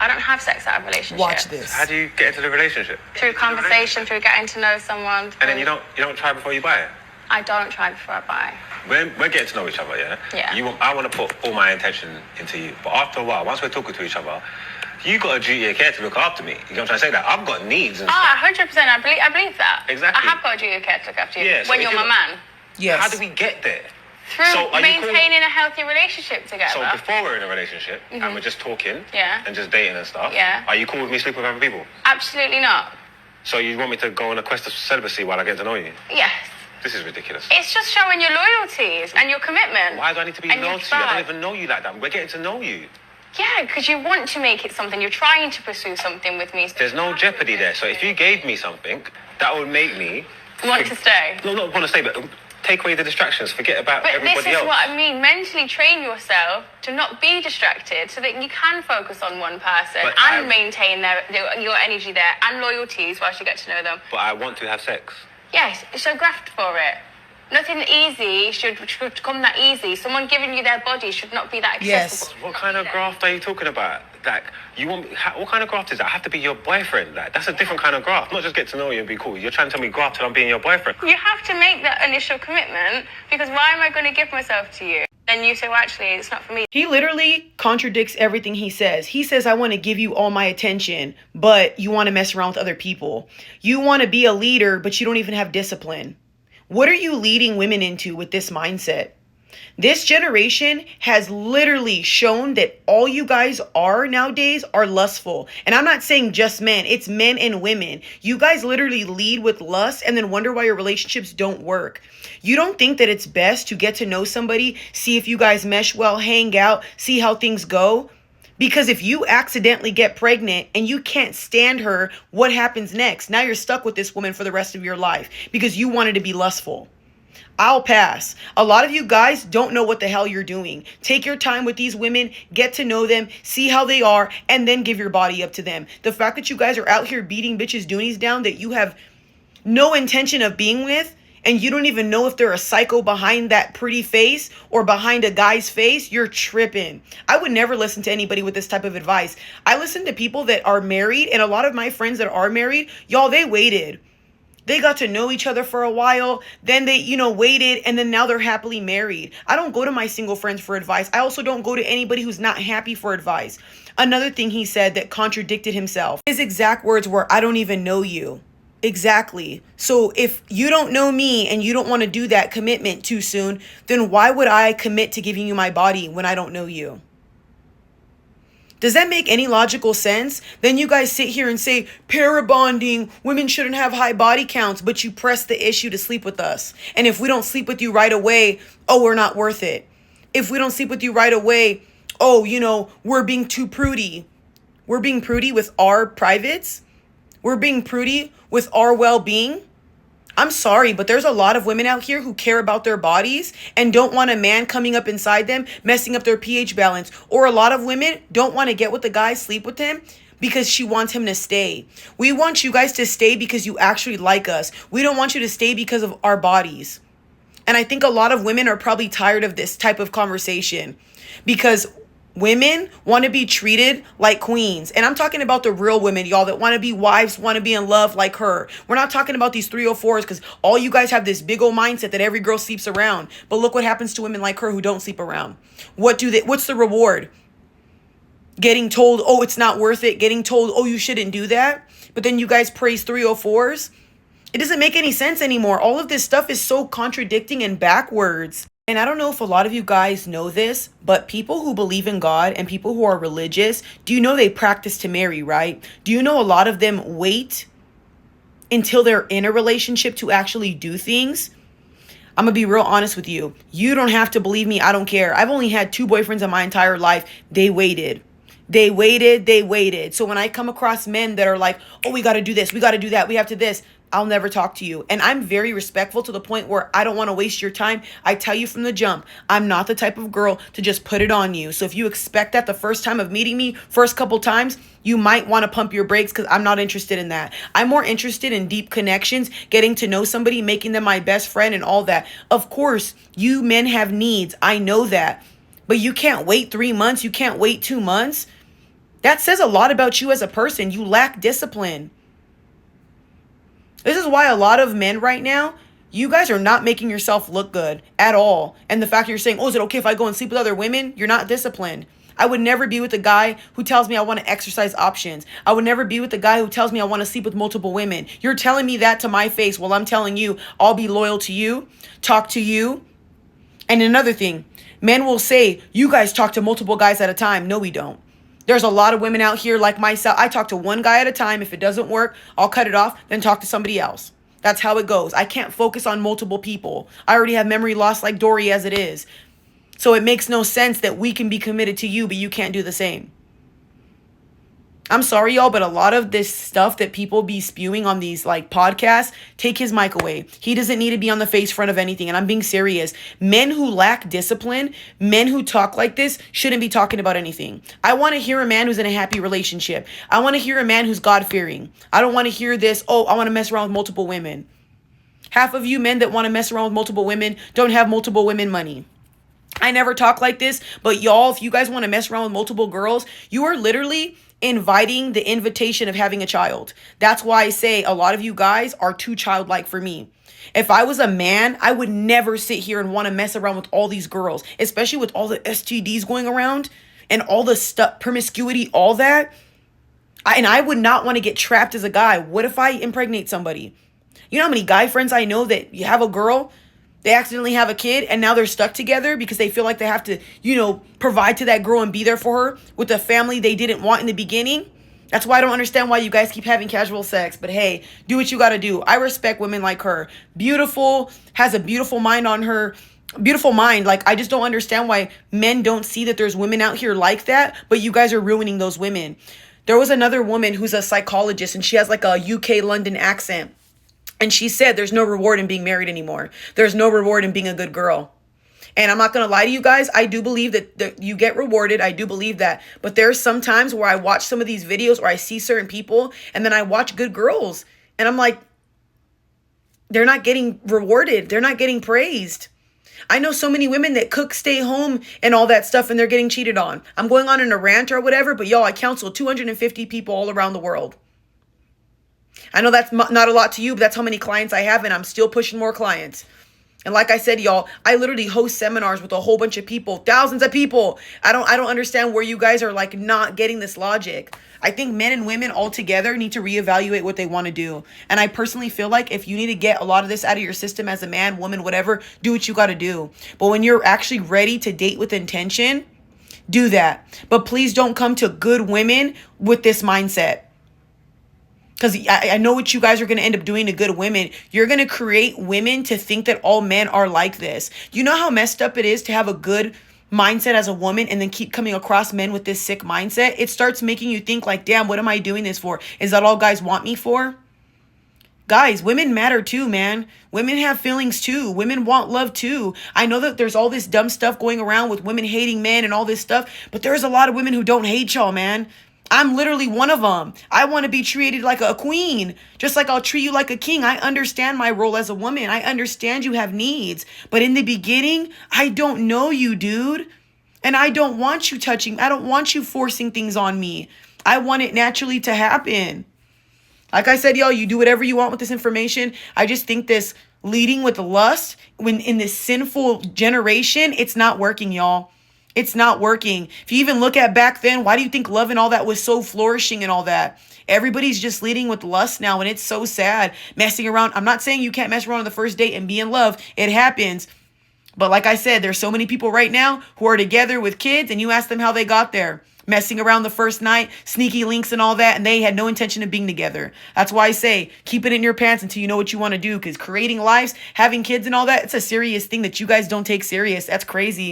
I don't have sex out of a relationship. Watch this. How do you get into the relationship? Through conversation, through getting to know someone. And then you don't try before you buy it? I don't try before I buy. We're getting to know each other, yeah? Yeah. I want to put all my intention into you. But after a while, once we're talking to each other, you got a duty of care to look after me. You know what I'm trying to say? That I've got needs and stuff. 100%. I believe that. Exactly. I have got a duty of care to look after you. Yeah, so when you're my man. Yes. How do we get there? Through maintaining a healthy relationship together. So before we're in a relationship and we're just talking and just dating and stuff, are you cool with me sleeping with other people? Absolutely not. So you want me to go on a quest of celibacy while I get to know you? Yes. This is ridiculous. It's just showing your loyalties and your commitment. Why do I need to be loyal to you? I don't even know you like that. We're getting to know you. Yeah, because you want to make it something. You're trying to pursue something with me. There's no jeopardy there. So if you gave me something, that would make me... Want to stay? No, not want to stay, but take away the distractions. Forget about everybody else. But this is what I mean. Mentally train yourself to not be distracted so that you can focus on one person and maintain your energy there and loyalties whilst you get to know them. But I want to have sex. Yes, so graft for it. Nothing easy should come that easy. Someone giving you their body should not be that accessible. Yes. What kind of graft are you talking about? Like, what kind of graft is that? I have to be your boyfriend. Like, that's a different kind of graft. Not just get to know you and be cool. You're trying to tell me graft till I'm being your boyfriend. You have to make that initial commitment because why am I going to give myself to you? And you say, well, actually, it's not for me. He literally contradicts everything he says. He says, I want to give you all my attention, but you want to mess around with other people. You want to be a leader, but you don't even have discipline. What are you leading women into with this mindset? This generation has literally shown that all you guys are nowadays are lustful. And I'm not saying just men, it's men and women. You guys literally lead with lust and then wonder why your relationships don't work. You don't think that it's best to get to know somebody, see if you guys mesh well, hang out, see how things go? Because if you accidentally get pregnant and you can't stand her, what happens next? Now you're stuck with this woman for the rest of your life because you wanted to be lustful. I'll pass. A lot of you guys don't know what the hell you're doing. Take your time with these women, get to know them, see how they are, and then give your body up to them. The fact that you guys are out here beating bitches' doonies down that you have no intention of being with, and you don't even know if they're a psycho behind that pretty face or behind a guy's face, you're tripping. I would never listen to anybody with this type of advice. I listen to people that are married, and a lot of my friends that are married, y'all, they waited. They got to know each other for a while, then they, waited, and then now they're happily married. I don't go to my single friends for advice. I also don't go to anybody who's not happy for advice. Another thing he said that contradicted himself, his exact words were, I don't even know you. Exactly. So if you don't know me and you don't want to do that commitment too soon, then why would I commit to giving you my body when I don't know you? Does that make any logical sense? Then you guys sit here and say, para bonding, women shouldn't have high body counts, but you press the issue to sleep with us. And if we don't sleep with you right away, oh, we're not worth it. If we don't sleep with you right away, oh, we're being too prudy. We're being prudy with our privates. We're being prudy with our well-being. I'm sorry, but there's a lot of women out here who care about their bodies and don't want a man coming up inside them, messing up their pH balance. Or a lot of women don't want to get with the guy, sleep with him because she wants him to stay. We want you guys to stay because you actually like us. We don't want you to stay because of our bodies. And I think a lot of women are probably tired of this type of conversation because women want to be treated like queens. And I'm talking about the real women, y'all, that want to be wives, want to be in love like her. We're not talking about these 304s because all you guys have this big old mindset that every girl sleeps around. But look what happens to women like her who don't sleep around. What's the reward? Getting told, oh, it's not worth it. Getting told, oh, you shouldn't do that. But then you guys praise 304s. It doesn't make any sense anymore. All of this stuff is so contradicting and backwards. And I don't know if a lot of you guys know this, but people who believe in God and people who are religious, do you know they practice to marry, right? Do you know a lot of them wait until they're in a relationship to actually do things? I'm going to be real honest with you. You don't have to believe me. I don't care. I've only had 2 boyfriends in my entire life. They waited. They waited. So when I come across men that are like, oh, we got to do this, we got to do that, we have to this, I'll never talk to you. And I'm very respectful to the point where I don't want to waste your time. I tell you from the jump, I'm not the type of girl to just put it on you. So if you expect that the first time of meeting me, first couple times, you might want to pump your brakes because I'm not interested in that. I'm more interested in deep connections, getting to know somebody, making them my best friend and all that. Of course, you men have needs. I know that. But you can't wait 3 months. You can't wait 2 months. That says a lot about you as a person. You lack discipline. This is why a lot of men right now, you guys are not making yourself look good at all. And the fact that you're saying, oh, is it okay if I go and sleep with other women? You're not disciplined. I would never be with a guy who tells me I want to exercise options. I would never be with a guy who tells me I want to sleep with multiple women. You're telling me that to my face while I'm telling you I'll be loyal to you, talk to you. And another thing, men will say, you guys talk to multiple guys at a time. No, we don't. There's a lot of women out here like myself. I talk to one guy at a time. If it doesn't work, I'll cut it off, then talk to somebody else. That's how it goes. I can't focus on multiple people. I already have memory loss like Dory as it is. So it makes no sense that we can be committed to you, but you can't do the same. I'm sorry, y'all, but a lot of this stuff that people be spewing on these like podcasts, take his mic away. He doesn't need to be on the face front of anything. And I'm being serious. Men who lack discipline, men who talk like this shouldn't be talking about anything. I want to hear a man who's in a happy relationship. I want to hear a man who's God-fearing. I don't want to hear this, oh, I want to mess around with multiple women. Half of you men that want to mess around with multiple women don't have multiple women money. I never talk like this, but y'all, if you guys want to mess around with multiple girls, you are literally inviting the invitation of having a child. That's why I say a lot of you guys are too childlike for me. If I was a man, I would never sit here and want to mess around with all these girls, especially with all the STDs going around and all the stuff, promiscuity, all that. And I would not want to get trapped as a guy. What if I impregnate somebody? You know how many guy friends I know that you have a girl, they accidentally have a kid, and now they're stuck together because they feel like they have to, provide to that girl and be there for her with a family they didn't want in the beginning. That's why I don't understand why you guys keep having casual sex. But hey, do what you got to do. I respect women like her. Beautiful, has a beautiful mind on her. Beautiful mind. Like, I just don't understand why men don't see that there's women out here like that, but you guys are ruining those women. There was another woman who's a psychologist, and she has like a UK London accent. And she said there's no reward in being married anymore. There's no reward in being a good girl. And I'm not going to lie to you guys. I do believe that you get rewarded. I do believe that. But there's some times where I watch some of these videos or I see certain people and then I watch good girls. And I'm like, they're not getting rewarded. They're not getting praised. I know so many women that cook, stay home and all that stuff and they're getting cheated on. I'm going on in a rant or whatever, but y'all, I counsel 250 people all around the world. I know that's not a lot to you, but that's how many clients I have, and I'm still pushing more clients. And like I said, y'all, I literally host seminars with a whole bunch of people, thousands of people. I don't understand where you guys are like not getting this logic. I think men and women all together need to reevaluate what they want to do. And I personally feel like if you need to get a lot of this out of your system as a man, woman, whatever, do what you got to do. But when you're actually ready to date with intention, do that. But please don't come to good women with this mindset. Because I know what you guys are going to end up doing to good women. You're going to create women to think that all men are like this. You know how messed up it is to have a good mindset as a woman and then keep coming across men with this sick mindset? It starts making you think like, damn, what am I doing this for? Is that all guys want me for? Guys, women matter too, man. Women have feelings too. Women want love too. I know that there's all this dumb stuff going around with women hating men and all this stuff, but there's a lot of women who don't hate y'all, man. I'm literally one of them. I want to be treated like a queen, just like I'll treat you like a king. I understand my role as a woman. I understand you have needs. But in the beginning, I don't know you, dude. And I don't want you touching. I don't want you forcing things on me. I want it naturally to happen. Like I said, y'all, you do whatever you want with this information. I just think this leading with lust when in this sinful generation, it's not working, y'all. It's not working. If you even look at back then, why do you think love and all that was so flourishing and all that? Everybody's just leading with lust now, and it's so sad. Messing around. I'm not saying you can't mess around on the first date and be in love. It happens. But like I said, there's so many people right now who are together with kids, and you ask them how they got there. Messing around the first night, sneaky links and all that, and they had no intention of being together. That's why I say, keep it in your pants until you know what you want to do, because creating lives, having kids and all that, it's a serious thing that you guys don't take serious. That's crazy.